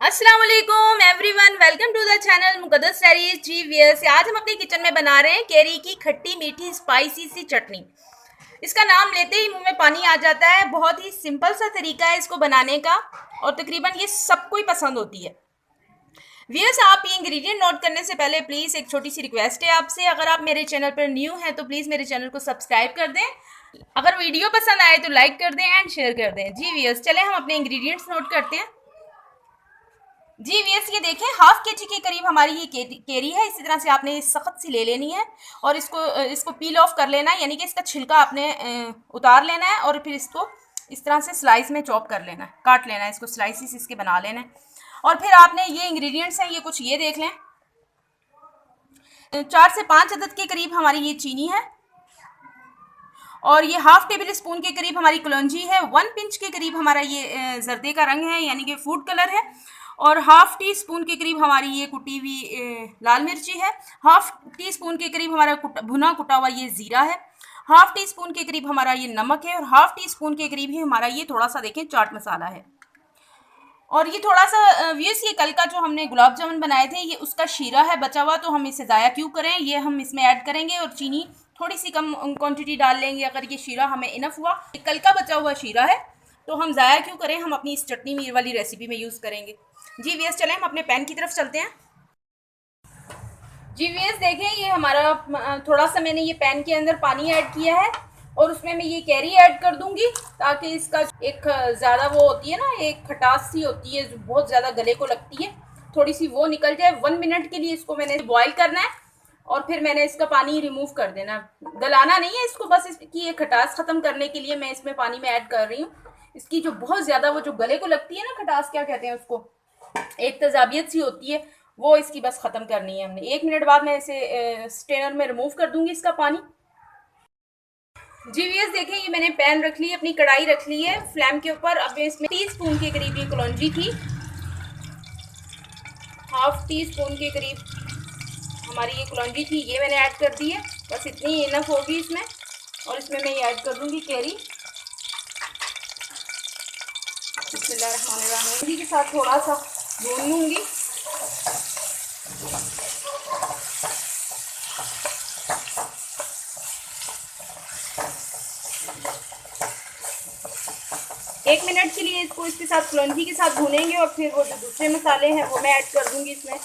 अस्सलाम वालेकुम everyone, welcome to the channel Muqaddas diaries G wears. आज हम अपने किचन में बना रहे हैं केरी की खट्टी मीठी स्पाइसी सी चटनी। इसका नाम लेते ही मुंह में पानी आ जाता है। बहुत ही सिंपल सा तरीका है इसको बनाने का और तकरीबन ये सबको ही पसंद होती है। वियर्स, आप ये इंग्रेडिएंट नोट करने से पहले प्लीज़ एक छोटी सी रिक्वेस्ट है आपसे, अगर आप मेरे चैनल पर न्यू हैं तो प्लीज़ मेरे चैनल को सब्सक्राइब कर दें। अगर वीडियो पसंद आए तो लाइक कर दें एंड शेयर कर दें। जी वियर्स, चले हम अपने इंग्रेडिएंट्स नोट करते हैं। जी वीएस, ये देखें हाफ के जी के करीब हमारी ये केरी है। इसी तरह से आपने सख्त सी ले लेनी है और इसको पील ऑफ कर लेना है, यानी कि इसका छिलका आपने उतार लेना है और फिर इसको इस तरह से स्लाइस में चॉप कर लेना है, काट लेना है, इसको स्लाइसिस इसके बना लेना है। और फिर आपने ये इंग्रेडिएंट्स हैं, ये कुछ ये देख लें। 4 से 5 अदद के करीब हमारी ये चीनी है और ये हाफ टेबल स्पून के करीब हमारी कलौंजी है। 1 पिंच के करीब हमारा ये जर्दे का रंग है, यानी कि फूड कलर है। और हाफ टी स्पून के करीब हमारी ये कुटी हुई लाल मिर्ची है। हाफ टी स्पून के करीब हमारा भुना कुटा हुआ ये ज़ीरा है। हाफ टी स्पून के करीब हमारा ये नमक है और हाफ टी स्पून के करीब ही हमारा ये थोड़ा सा देखें चाट मसाला है। और ये थोड़ा सा व्यूअर्स, ये कल का जो हमने गुलाब जामुन बनाए थे ये उसका शीरा है बचा हुआ, तो हम इसे ज़ाया क्यों करें, ये हम इसमें ऐड करेंगे और चीनी थोड़ी सी कम क्वांटिटी डाल लेंगे अगर ये शीरा हमें इनफ हुआ। ये कल का बचा हुआ शीरा है तो हम ज़ाया क्यों करें, हम अपनी इस चटनी मीर वाली रेसिपी में यूज़ करेंगे। जी वीएस, चलें हम अपने पैन की तरफ चलते हैं। जी वीएस देखें, ये हमारा थोड़ा सा मैंने ये पैन के अंदर पानी ऐड किया है और उसमें मैं ये कैरी ऐड कर दूंगी ताकि इसका एक ज़्यादा वो होती है ना, एक खटास सी होती है जो बहुत ज़्यादा गले को लगती है, थोड़ी सी वो निकल जाए। 1 मिनट के लिए इसको मैंने बॉईल करना है और फिर मैंने इसका पानी रिमूव कर देना है। गलाना नहीं है इसको, बस इसकी ये खटास ख़त्म करने के लिए मैं इसमें पानी में ऐड कर रही हूँ। इसकी जो बहुत ज़्यादा वो जो गले को लगती है ना खटास, क्या कहते हैं उसको, एक तेजाबियत सी होती है, वो इसकी बस ख़त्म करनी है हमने। 1 मिनट बाद मैं इसे स्ट्रेनर में रिमूव कर दूंगी इसका पानी। जी वीएस देखें, ये मैंने पैन रख ली, अपनी कढ़ाई रख ली है फ्लेम के ऊपर। अब इसमें टीस्पून के करीब ये कलौंजी थी, हाफ टी स्पून के करीब हमारी ये कलौंजी थी, ये मैंने ऐड कर दी है। बस इतनी इनफ होगी इसमें। और इसमें मैं ये ऐड कर दूंगी कैरी। बिस्मिल्लाहिर्रहमानिर्रहीम के साथ थोड़ा सा भून लूँगी। एक मिनट के लिए इसको इसके साथ कलौंजी के साथ भूनेंगे और फिर वो जो दूसरे मसाले हैं वो मैं ऐड कर दूंगी इसमें।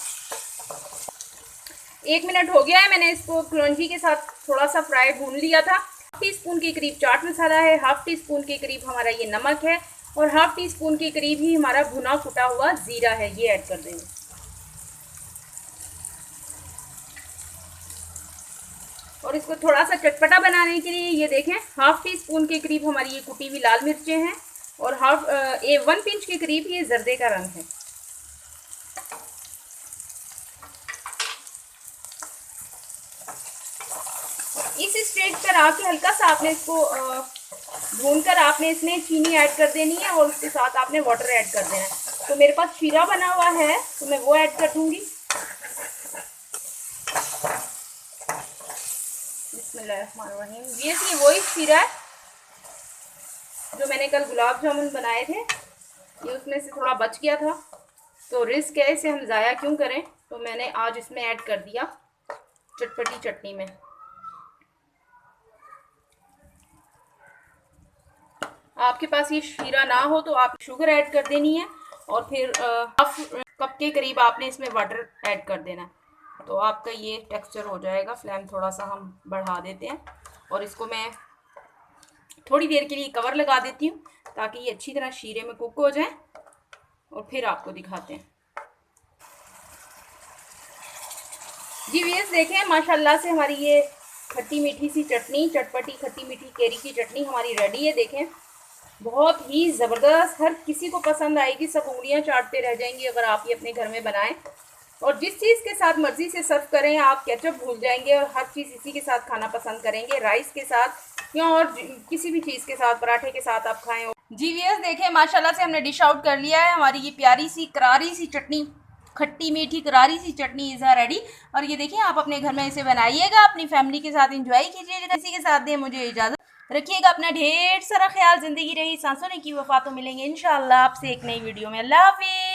1 मिनट हो गया है, मैंने इसको कलौंजी के साथ थोड़ा सा फ्राई भून लिया था। हाफ टी स्पून के करीब चाट मसाला है, हाफ टी स्पून के करीब हमारा ये नमक है और हाफ टी स्पून के करीब ही हमारा भुना कुटा हुआ ज़ीरा है, ये ऐड कर देंगे। और इसको थोड़ा सा चटपटा बनाने के लिए ये देखें, हाफ टी स्पून के करीब हमारी ये कुटी हुई लाल मिर्चें हैं और 1 पिंच के करीब ये जर्दे का रंग है। इस स्टेज पर आके हल्का सा आपने इसको भूनकर आपने इसमें चीनी ऐड कर देनी है और उसके साथ आपने वाटर ऐड कर देना है। तो मेरे पास शीरा बना हुआ है तो मैं वो ऐड कर दूंगी। बिस्मिल्लाहिर्रहमानिर्रहीम। ये वही शीरा है जो मैंने कल गुलाब जामुन बनाए थे, ये उसमें से थोड़ा बच गया था, तो रिस्क है इसे हम ज़ाया क्यों करें, तो मैंने आज इसमें ऐड कर दिया चटपटी चटनी में। आपके पास ये शीरा ना हो तो आप शुगर ऐड कर देनी है और फिर हाफ कप के करीब आपने इसमें वाटर ऐड कर देना है, तो आपका ये टेक्सचर हो जाएगा। फ्लेम थोड़ा सा हम बढ़ा देते हैं और इसको मैं थोड़ी देर के लिए कवर लगा देती हूँ ताकि ये अच्छी तरह शीरे में कुक हो जाए और फिर आपको दिखाते हैं। जी व्यूअर्स देखें, माशाल्लाह से हमारी ये खट्टी मीठी सी चटनी, चटपटी खट्टी मीठी केरी की चटनी हमारी रेडी है। देखें बहुत ही ज़बरदस्त, हर किसी को पसंद आएगी, सब उंगलियां चाटते रह जाएंगी अगर आप ये अपने घर में बनाएं। और जिस चीज़ के साथ मर्ज़ी से सर्व करें, आप केचप भूल जाएंगे और हर चीज़ इसी के साथ खाना पसंद करेंगे, राइस के साथ या और किसी भी चीज़ के साथ, पराठे के साथ आप खाएं। जी व्यूअर्स देखें, माशाल्लाह से हमने डिश आउट कर लिया है। हमारी ये प्यारी सी करारी सी चटनी, खट्टी मीठी करारी सी चटनी इज़ रेडी। और ये देखिए, आप अपने घर में इसे बनाइएगा, अपनी फैमिली के साथ इंजॉय कीजिएगा। इसी के साथ दें मुझे इजाज़त, रखिएगा अपना ढेर सारा ख्याल। ज़िंदगी रही सांसों ने की वफा, तो मिलेंगे इंशाअल्लाह आपसे एक नई वीडियो में। अल्लाह हाफिज़।